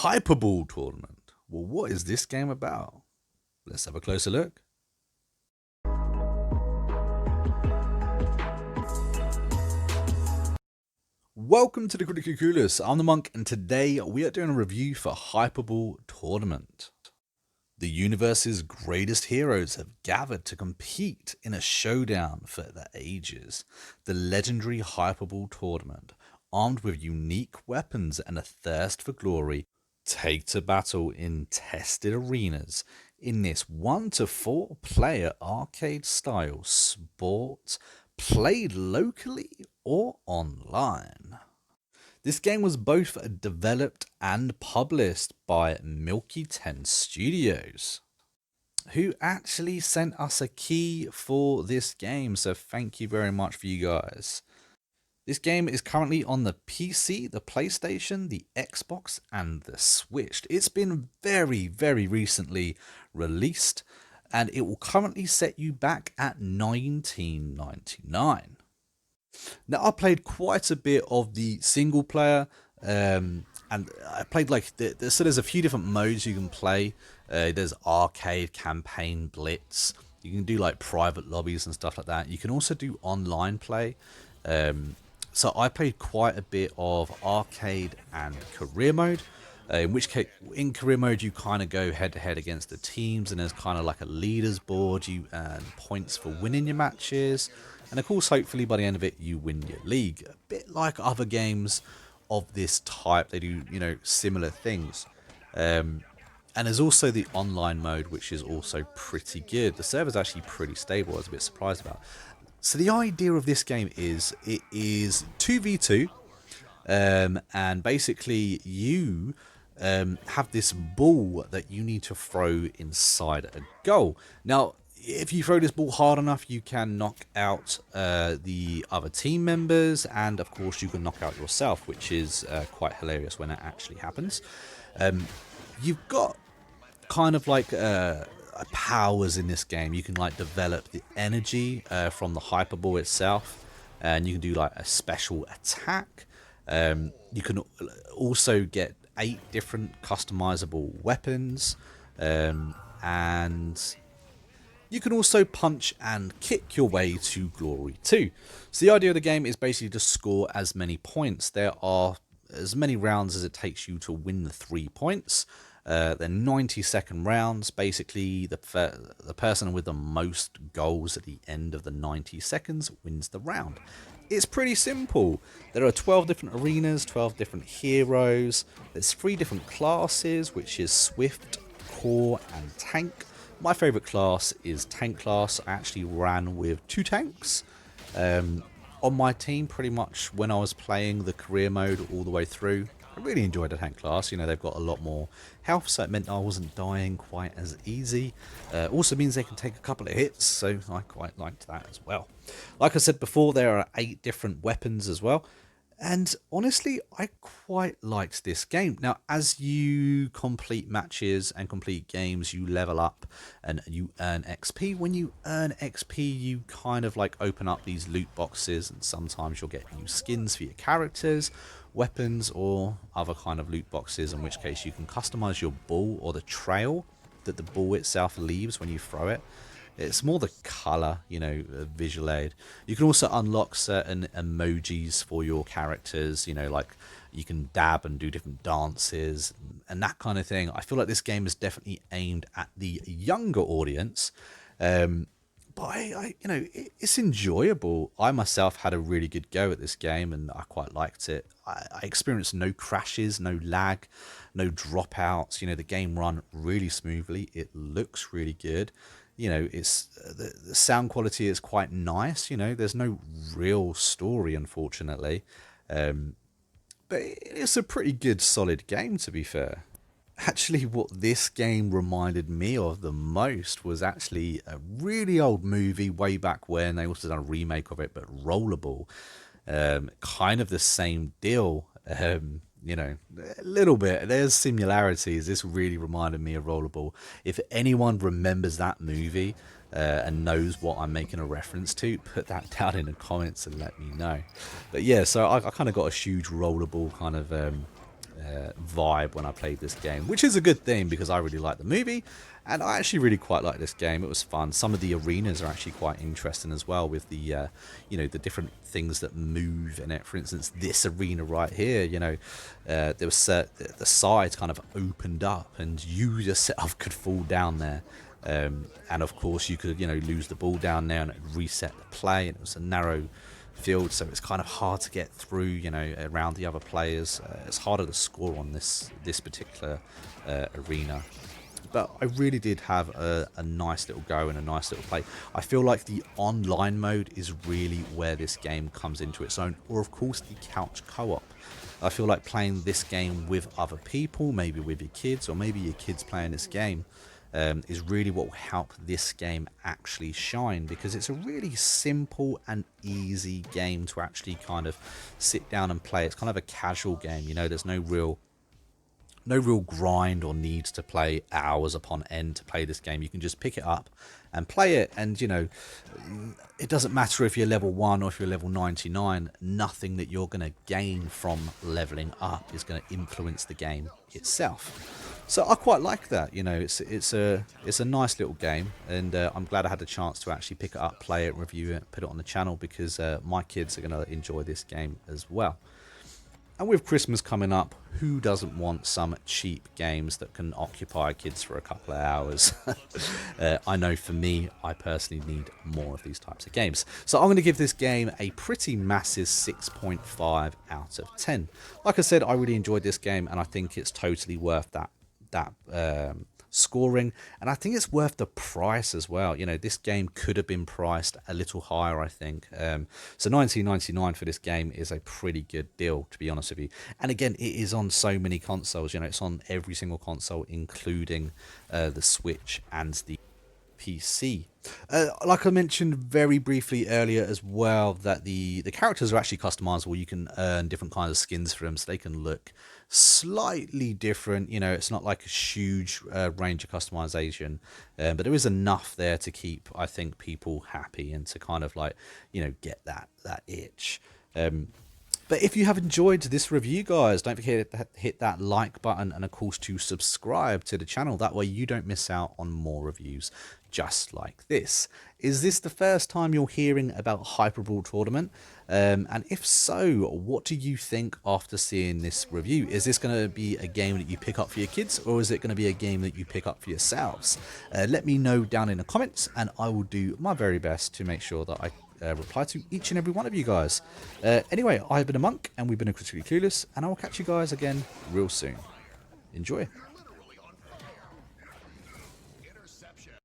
Hyperbrawl Tournament. Well, what is this game about? Let's have a closer look. Welcome to the Critical Coolest. I'm the Monk, and today we are doing a review for Hyperbrawl Tournament. The universe's greatest heroes have gathered to compete in a showdown for the ages. The legendary Hyperbrawl Tournament, armed with unique weapons and a thirst for glory, take to battle in tested arenas in this 1 to 4 player arcade style sport played locally or online. This game was both developed and published by Milky 10 Studios, who actually sent us a key for this game, so thank you very much for you guys. This game is currently on the PC, the PlayStation, the Xbox, and the Switch. It's been very recently released, and it will currently set you back at $19.99. Now, I played quite a bit of the single player, and I played like so there's a few different modes you can play. There's arcade, campaign, blitz. You can do like private lobbies and stuff like that. You can also do online play. So I played quite a bit of arcade and career mode. In which case, in career mode, you kind of go head to head against the teams, and there's kind of like a leaders board. You earn points for winning your matches, and of course, hopefully by the end of it, you win your league. A bit like other games of this type, they do, similar things. And there's also the online mode, which is also pretty good. The server's actually pretty stable. I was a bit surprised about. So the idea of this game is it is 2v2, and basically you have this ball that you need to throw inside a goal. Now, if you throw this ball hard enough, you can knock out the other team members, and of course you can knock out yourself, which is quite hilarious when it actually happens. You've got kind of like powers in this game. You can like develop the energy from the Hyperbrawl itself, and you can do like a special attack. You can also get 8 different customizable weapons, and you can also punch and kick your way to glory too. So the idea of the game is basically to score as many points. There are as many rounds as it takes you to win the 3 points. They're 90-second rounds. Basically, the person with the most goals at the end of the 90 seconds wins the round. It's pretty simple. There are 12 different arenas, 12 different heroes. There's 3 different classes, which is Swift, Core, and Tank. My favourite class is Tank class. I actually ran with 2 tanks on my team pretty much when I was playing the career mode all the way through. I really enjoyed the tank class. They've got a lot more health, so it meant I wasn't dying quite as easy. Also means they can take a couple of hits, so I quite liked that as well. Like I said before, there are 8 different weapons as well. And honestly, I quite liked this game. Now, as you complete matches and complete games, you level up and you earn XP. When you earn XP, you kind of like open up these loot boxes, and sometimes you'll get new skins for your characters, weapons, or other kind of loot boxes, in which case you can customize your ball or the trail that the ball itself leaves when you throw it. It's more the color, visual aid. You can also unlock certain emojis for your characters, like you can dab and do different dances and that kind of thing. I feel like this game is definitely aimed at the younger audience. But it's enjoyable. I myself had a really good go at this game, and I quite liked it. I experienced no crashes, no lag, no dropouts. The game run really smoothly. It looks really good. It's the sound quality is quite nice. There's no real story, unfortunately, but it's a pretty good, solid game, to be fair. Actually, what this game reminded me of the most was actually a really old movie way back when. They also done a remake of it, but Rollerball. Kind of the same deal. A little bit. There's similarities. This really reminded me of Rollerball. If anyone remembers that movie and knows what I'm making a reference to, put that down in the comments and let me know. But yeah, so I kind of got a huge Rollerball kind of vibe when I played this game, which is a good thing because I really like the movie, and I actually really quite like this game. It was fun. Some of the arenas are actually quite interesting as well, with the you know, the different things that move in it. For instance, this arena right here, you know, there was the sides kind of opened up, and you yourself could fall down there. And of course you could, you know, lose the ball down there and it'd reset the play, and it was a narrow field, so it's kind of hard to get through, you know, around the other players. It's harder to score on this particular arena. But I really did have a nice little go and a nice little play. I feel like the online mode is really where this game comes into its own, or of course the couch co-op. I feel like playing this game with other people, maybe with your kids, or maybe your kids playing this game, is really what will help this game actually shine, because it's a really simple and easy game to actually kind of sit down and play. It's kind of a casual game, you know, there's no real grind or need to play hours upon end to play this game. You can just pick it up and play it, and you know, it doesn't matter if you're level 1 or if you're level 99. Nothing that you're going to gain from leveling up is going to influence the game itself. So I quite like that, you know. It's a nice little game, and I'm glad I had the chance to actually pick it up, play it, review it, put it on the channel, because my kids are going to enjoy this game as well. And with Christmas coming up, who doesn't want some cheap games that can occupy kids for a couple of hours? I know for me, I personally need more of these types of games. So I'm going to give this game a pretty massive 6.5 out of 10. Like I said, I really enjoyed this game, and I think it's totally worth that scoring, and I think it's worth the price as well. You know, this game could have been priced a little higher, I think. So $19.99 for this game is a pretty good deal, to be honest with you. And again, it is on so many consoles. You know, it's on every single console, including the Switch and the PC. Like I mentioned very briefly earlier as well, that the characters are actually customizable. You can earn different kinds of skins for them, so they can look slightly different. You know, it's not like a huge range of customization, but there is enough there to keep, I think, people happy, and to kind of, like, you know, get that itch. But if you have enjoyed this review, guys, don't forget to hit that like button, and of course to subscribe to the channel. That way you don't miss out on more reviews just like this. Is this the first time you're hearing about Hyperbrawl Tournament? And if so, what do you think after seeing this review? Is this going to be a game that you pick up for your kids, or is it going to be a game that you pick up for yourselves? Let me know down in the comments, and I will do my very best to make sure that I reply to each and every one of you guys. Anyway, I've been a monk, and we've been a Critically Clueless, and I will catch you guys again real soon. Enjoy.